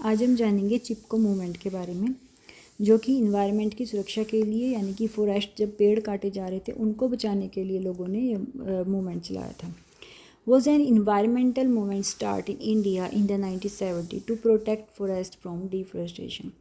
आज हम जानेंगे चिपको मूवमेंट के बारे में, जो कि इन्वायरमेंट की सुरक्षा के लिए, यानी कि फॉरेस्ट जब पेड़ काटे जा रहे थे उनको बचाने के लिए लोगों ने ये मूवमेंट चलाया था। Was an environmental movement start in India in the 1970 to protect forest from deforestation.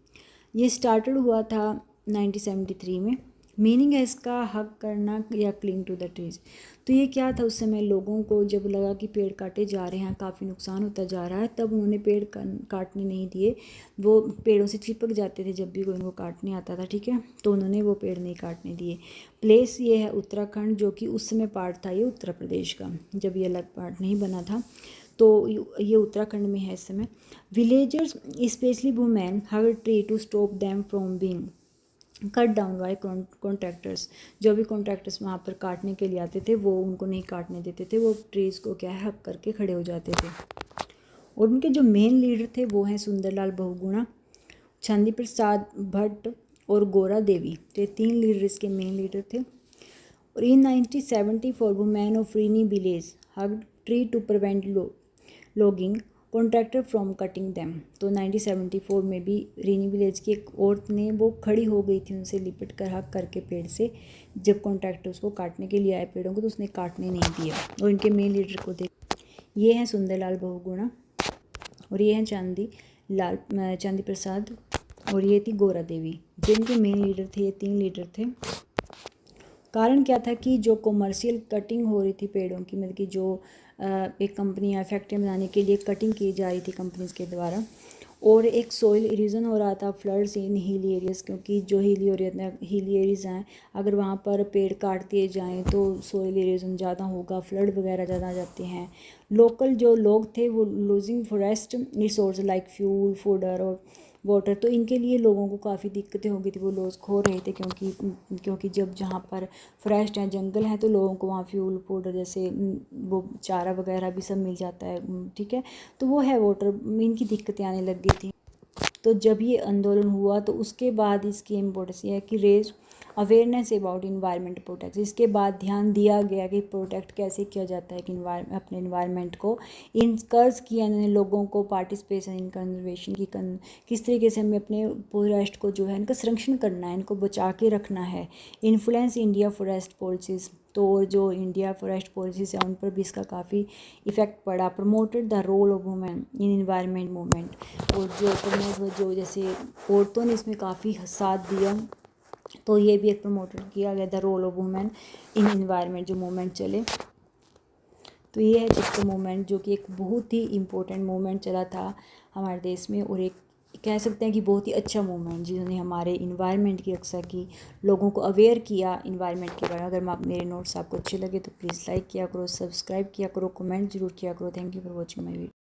ये स्टार्टेड हुआ था 1973 में। मीनिंग है इसका हक करना या क्लिंग टू द ट्रीज। तो ये क्या था, उस समय लोगों को जब लगा कि पेड़ काटे जा रहे हैं, काफ़ी नुकसान होता जा रहा है, तब उन्होंने पेड़ काटने नहीं दिए। वो पेड़ों से चिपक जाते थे जब भी कोई उनको काटने आता था, ठीक है, तो उन्होंने वो पेड़ नहीं काटने दिए। प्लेस ये है उत्तराखंड, जो कि उस समय पार्ट था ये उत्तर प्रदेश का, जब ये अलग पार्ट नहीं बना था, तो ये उत्तराखंड में है इस समय। Villagers specially women hug tree to stop them from being cut down by contractors. जो भी कॉन्ट्रैक्टर्स वहाँ पर काटने के लिए आते थे वो उनको नहीं काटने देते थे, वो ट्रीज़ को क्या है हक करके खड़े हो जाते थे। और उनके जो मेन लीडर थे वो हैं सुंदरलाल बहुगुणा, चंदी प्रसाद भट्ट और गोरा देवी। तो ये 3 लीडर इसके मेन लीडर थे। और in 1974 women of Reni village hug tree to prevent logging contractor from cutting them. तो 1974 में भी रीनी विलेज की एक औरत ने वो खड़ी हो गई थी उनसे लिपट कर हक करके पेड़ से, जब कॉन्ट्रैक्टर उसको काटने के लिए आए पेड़ों को तो उसने काटने नहीं दिया। और इनके मेन लीडर को देख, ये हैं सुंदरलाल बहुगुणा और ये हैं चांदी प्रसाद और ये थी गोरा देवी, जिनके मेन लीडर थे। ये 3 लीडर थे। कारण क्या था कि जो कॉमर्शियल कटिंग हो रही थी पेड़ों की, मतलब कि जो एक कंपनी या फैक्ट्री बनाने के लिए कटिंग की जा रही थी कंपनीज के द्वारा, और एक सॉइल इरोजन हो रहा था, फ्लड्स इन हिली एरियाज, क्योंकि जो हिली एरियाज हैं अगर वहाँ पर पेड़ काट दिए जाएँ तो सॉइल इरोजन ज़्यादा होगा, फ्लड वगैरह ज़्यादा आ जाते हैं। लोकल जो लोग थे वो losing forest resource like fuel, fodder और वाटर, तो इनके लिए लोगों को काफ़ी दिक्कतें हो गई थी, वो लॉस खो रहे थे, क्योंकि जब जहाँ पर फॉरेस्ट हैं, जंगल हैं, तो लोगों को वहाँ फ्यूल पाउडर जैसे वो चारा वगैरह भी सब मिल जाता है, ठीक है, तो वो है वाटर, इनकी दिक्कतें आने लग गई थी। तो जब ये आंदोलन हुआ तो उसके बाद इसकी इम्पोर्टेंस ये है कि raise awareness about environment protect. इसके बाद ध्यान दिया गया कि प्रोटेक्ट कैसे किया जाता है कि अपने इन्वायरमेंट को। इनकर्ज किया इन्होंने लोगों को पार्टिसिपेशन इन कंजर्वेशन की, किस तरीके से हमें अपने फॉरेस्ट को जो है इनका संरक्षण करना है, इनको बचा के रखना है। इन्फ्लुएंस इंडिया फॉरेस्ट पॉलिसीज़, तो जो इंडिया फॉरेस्ट पॉलिसीज़ है उन पर भी इसका काफ़ी इफ़ेक्ट पड़ा। Promoted the role of women in environment movement, और जो प्रमोट जो जैसे औरतों ने इसमें काफ़ी साथ दिया, तो ये भी एक प्रमोटेड किया गया the role of women in environment जो मूवमेंट चले। तो ये है चिपको मूवमेंट, जो कि एक बहुत ही इम्पोर्टेंट मूवमेंट चला था हमारे देश में, और एक कह सकते हैं कि बहुत ही अच्छा मूवमेंट जिन्होंने हमारे इन्वायरमेंट की रक्षा की, लोगों को अवेयर किया इन्वायरमेंट के बारे में। अगर मेरे नोट्स आपको अच्छे लगे तो प्लीज़ लाइक किया करो, सब्सक्राइब किया करो, कमेंट जरूर किया करो। Thank you for watching my video.